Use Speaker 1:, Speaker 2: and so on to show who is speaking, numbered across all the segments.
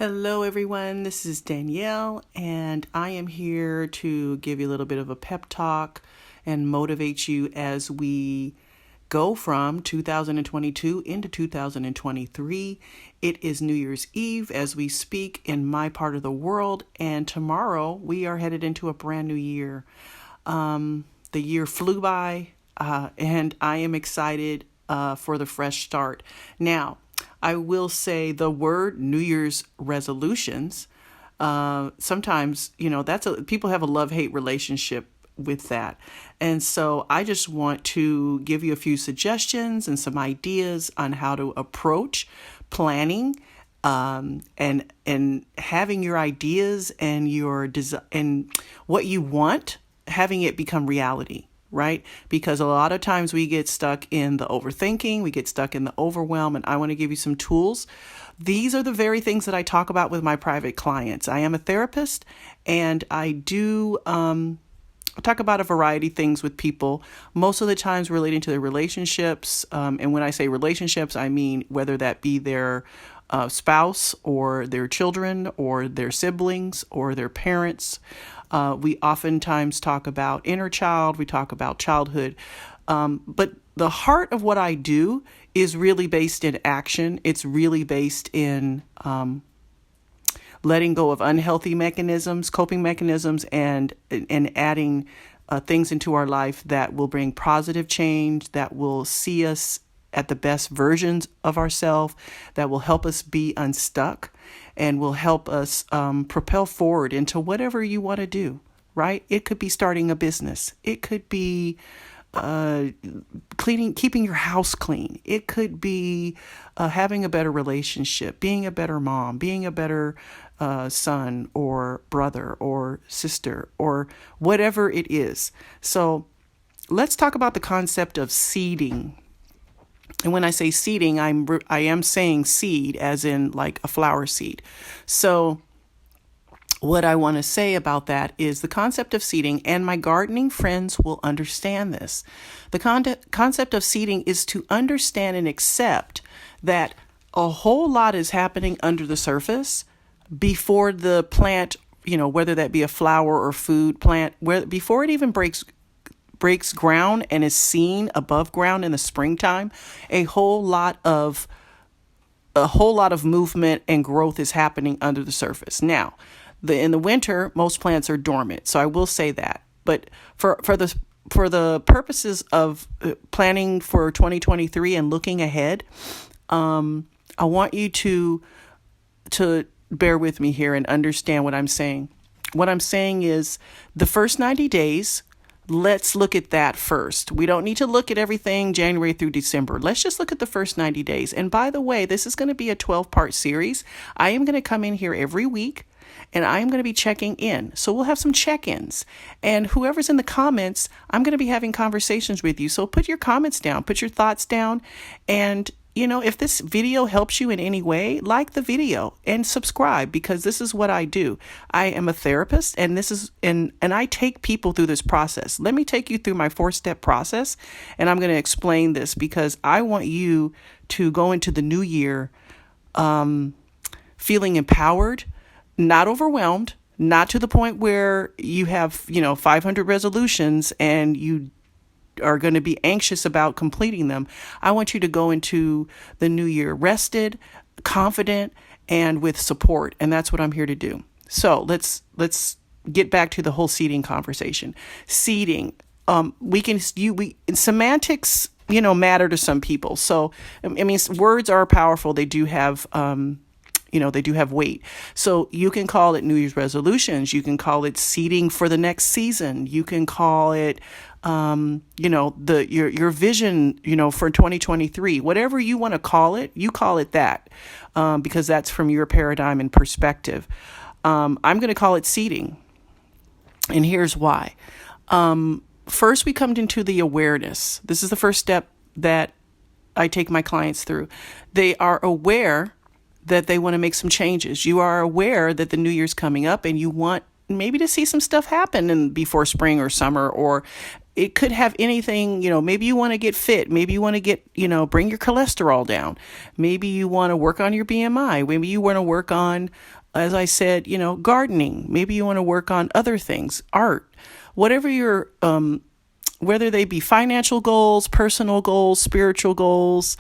Speaker 1: Hello, everyone. This is Danielle, and I am here to give you a little bit of a pep talk and motivate you as we go from 2022 into 2023. It is New Year's Eve as we speak in my part of the world, and tomorrow we are headed into a brand new year. The year flew by, and I am excited for the fresh start. Now, I will say the word New Year's resolutions, sometimes, people have a love-hate relationship with that. And so I just want to give you a few suggestions and some ideas on how to approach planning, and having your ideas and your and what you want, having it become reality. Right? Because a lot of times we get stuck in the overthinking, we get stuck in the overwhelm, and I want to give you some tools. These are the very things that I talk about with my private clients. I am a therapist, and I do talk about a variety of things with people, most of the times relating to their relationships. And when I say relationships, I mean whether that be their spouse or their children or their siblings or their parents. We oftentimes talk about inner child, we talk about childhood. But the heart of what I do is really based in action. It's really based in letting go of unhealthy mechanisms, coping mechanisms, and adding things into our life that will bring positive change, that will see us at the best versions of ourselves, that will help us be unstuck and will help us propel forward into whatever you want to do, right? It could be starting a business. It could be keeping your house clean. It could be having a better relationship, being a better mom, being a better son or brother or sister or whatever it is. So let's talk about the concept of seeding. And when I say seeding, I am saying seed as in like a flower seed. So what I want to say about that is the concept of seeding, and my gardening friends will understand this. The concept of seeding is to understand and accept that a whole lot is happening under the surface before the plant, whether that be a flower or food plant, before it even breaks ground and is seen above ground in the springtime, a whole lot of movement and growth is happening under the surface. Now, in the winter, most plants are dormant, so I will say that. But for the purposes of planning for 2023 and looking ahead, I want you to bear with me here and understand what I'm saying. What I'm saying is the first 90 days. Let's look at that first. We don't need to look at everything January through December. Let's just look at the first 90 days. And by the way, this is going to be a 12-part series. I am going to come in here every week and I am going to be checking in. So we'll have some check-ins. And whoever's in the comments, I'm going to be having conversations with you. So put your comments down, put your thoughts down. And if this video helps you in any way, like the video and subscribe, because this is what I do. I am a therapist, and and I take people through this process. Let me take you through my 4-step process, and I'm going to explain this because I want you to go into the new year feeling empowered, not overwhelmed, not to the point where you have, 500 resolutions and you are going to be anxious about completing them. I want you to go into the new year rested, confident, and with support. And that's what I'm here to do. So let's get back to the whole seeding conversation. Seeding, semantics, matter to some people. So, words are powerful. They do have, they do have weight. So you can call it New Year's resolutions. You can call it seeding for the next season. You can call it, your vision, for 2023, whatever you want to call it, you call it that, because that's from your paradigm and perspective. I'm going to call it seeding. And here's why. First, we come into the awareness. This is the first step that I take my clients through. They are aware that they want to make some changes. You are aware that the new year's coming up and you want maybe to see some stuff happen before spring or summer, or it could have anything, maybe you want to get fit. Maybe you want to get, bring your cholesterol down. Maybe you want to work on your BMI. Maybe you want to work on, as I said, gardening. Maybe you want to work on other things, art, whatever your, whether they be financial goals, personal goals, spiritual goals,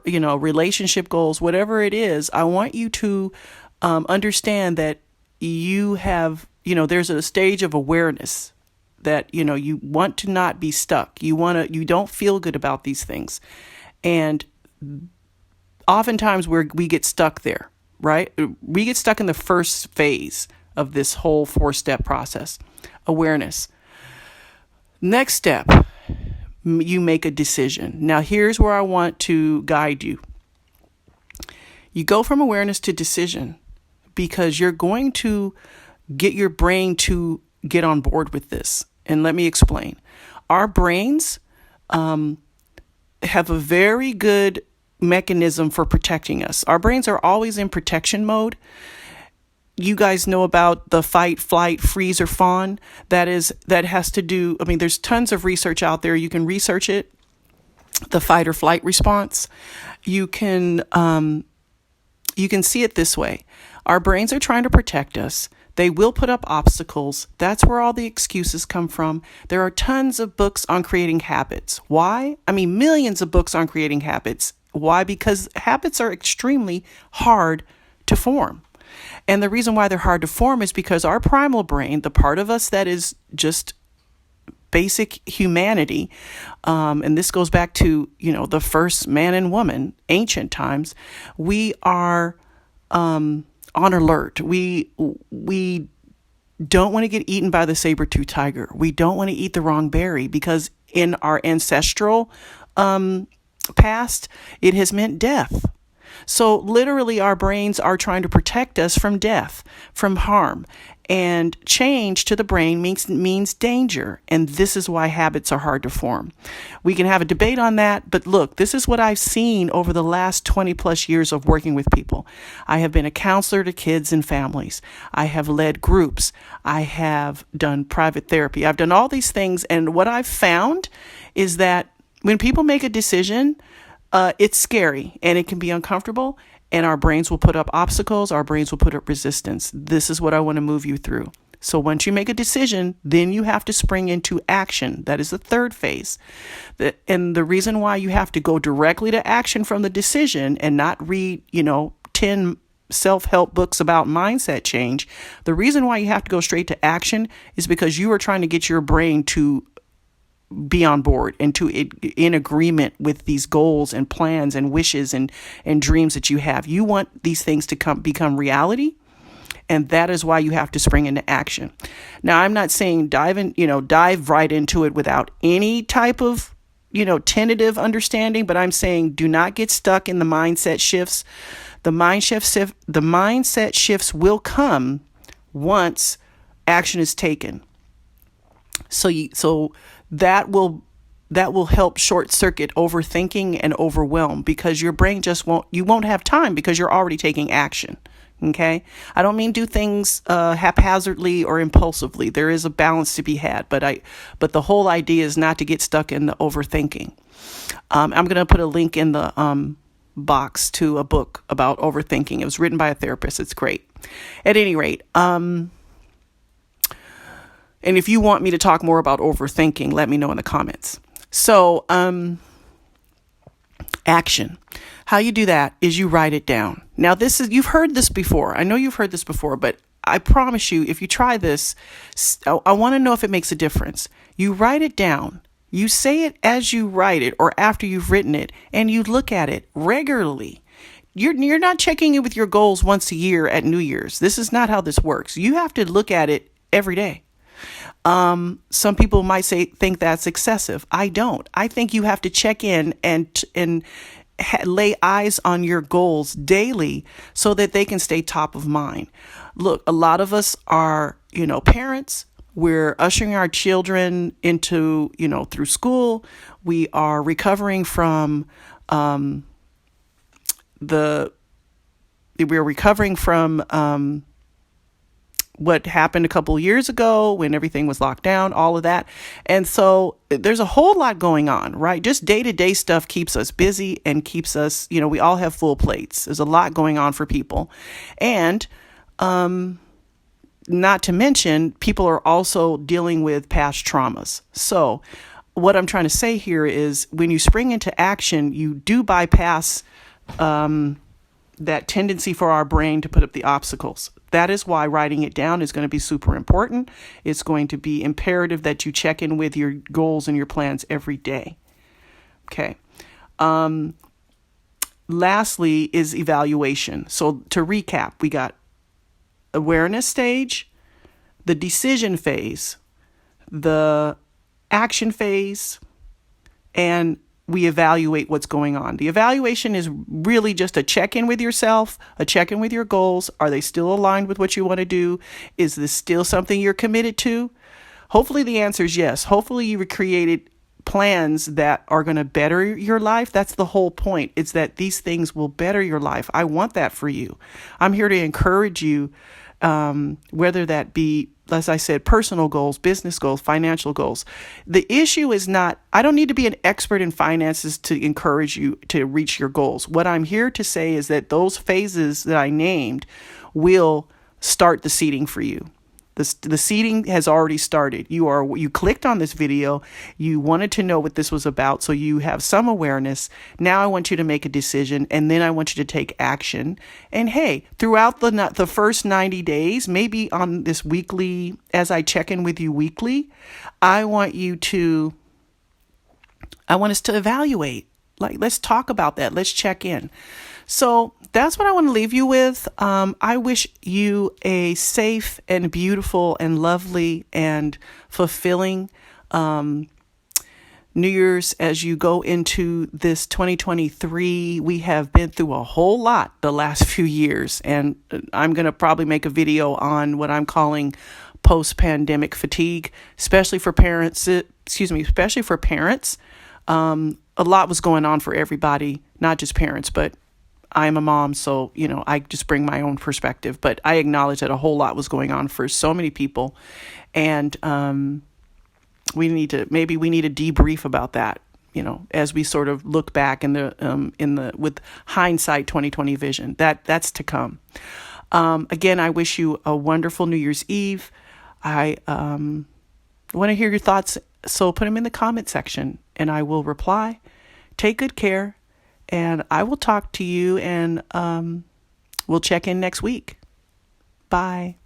Speaker 1: relationship goals, whatever it is. I want you to understand that you have, there's a stage of awareness that, you want to not be stuck. You don't feel good about these things. And oftentimes we get stuck there, right? We get stuck in the first phase of this whole 4-step process, awareness. Next step, you make a decision. Now, here's where I want to guide you. You go from awareness to decision because you're going to get your brain to get on board with this. And let me explain. Our brains have a very good mechanism for protecting us. Our brains are always in protection mode. You guys know about the fight, flight, freeze, or fawn. That has to do, there's tons of research out there. You can research it. The fight or flight response. You can see it this way. Our brains are trying to protect us. They will put up obstacles. That's where all the excuses come from. There are tons of books on creating habits. Why? Millions of books on creating habits. Why? Because habits are extremely hard to form. And the reason why they're hard to form is because our primal brain, the part of us that is just basic humanity, and this goes back to, the first man and woman, ancient times, we are on alert. We don't want to get eaten by the saber-toothed tiger. We don't want to eat the wrong berry because in our ancestral past, it has meant death. So literally our brains are trying to protect us from death, from harm. And change to the brain means danger. And this is why habits are hard to form. We can have a debate on that. But look, this is what I've seen over the last 20 plus years of working with people. I have been a counselor to kids and families. I have led groups. I have done private therapy. I've done all these things. And what I've found is that when people make a decision, it's scary and it can be uncomfortable. And our brains will put up obstacles. Our brains will put up resistance. This is what I want to move you through. So once you make a decision, then you have to spring into action. That is the third phase. And the reason why you have to go directly to action from the decision and not read, 10 self-help books about mindset change. The reason why you have to go straight to action is because you are trying to get your brain to be on board and in agreement with these goals and plans and wishes and dreams that you have. You want these things to become reality. And that is why you have to spring into action. Now, I'm not saying dive right into it without any type of, tentative understanding, but I'm saying do not get stuck in the mindset shifts. The mindset shifts will come once action is taken. So that will help short circuit overthinking and overwhelm because your brain you won't have time because you're already taking action. Okay. I don't mean do things haphazardly or impulsively. There is a balance to be had, but the whole idea is not to get stuck in the overthinking. I'm going to put a link in the box to a book about overthinking. It was written by a therapist. It's great. At any rate, and if you want me to talk more about overthinking, let me know in the comments. So, action. How you do that is you write it down. Now, you've heard this before. I know you've heard this before, but I promise you, if you try this, I want to know if it makes a difference. You write it down. You say it as you write it or after you've written it, and you look at it regularly. You're not checking in with your goals once a year at New Year's. This is not how this works. You have to look at it every day. Some people might think that's excessive. I don't. I think you have to check in and lay eyes on your goals daily so that they can stay top of mind. Look, a lot of us are, parents. We're ushering our children into, through school. We are recovering from, what happened a couple of years ago when everything was locked down, all of that. And so there's a whole lot going on, right? Just day-to-day stuff keeps us busy and keeps us, we all have full plates. There's a lot going on for people. And not to mention, people are also dealing with past traumas. So what I'm trying to say here is when you spring into action, you do bypass that tendency for our brain to put up the obstacles. That is why writing it down is going to be super important. It's going to be imperative that you check in with your goals and your plans every day. Okay. Lastly is evaluation. So to recap, we got awareness stage, the decision phase, the action phase, and we evaluate what's going on. The evaluation is really just a check-in with yourself, a check-in with your goals. Are they still aligned with what you want to do? Is this still something you're committed to? Hopefully the answer is yes. Hopefully you created plans that are going to better your life. That's the whole point. It's that these things will better your life. I want that for you. I'm here to encourage you, whether that be, as I said, personal goals, business goals, financial goals. The issue is not, I don't need to be an expert in finances to encourage you to reach your goals. What I'm here to say is that those phases that I named will start the seeding for you. The seeding has already started. You clicked on this video. You wanted to know what this was about, so you have some awareness. Now I want you to make a decision, and then I want you to take action. And hey, throughout the first 90 days, maybe on this weekly, as I check in with you weekly, I want us to evaluate. Like, let's talk about that. Let's check in. So that's what I want to leave you with. I wish you a safe and beautiful and lovely and fulfilling New Year's as you go into this 2023. We have been through a whole lot the last few years, and I'm going to probably make a video on what I'm calling post-pandemic fatigue, especially for parents. A lot was going on for everybody, not just parents, but I'm a mom, so, I just bring my own perspective. But I acknowledge that a whole lot was going on for so many people. And we need to debrief about that, as we sort of look back with hindsight 2020 vision. That's to come. Again, I wish you a wonderful New Year's Eve. I want to hear your thoughts, so put them in the comment section and I will reply. Take good care. And I will talk to you, and we'll check in next week. Bye.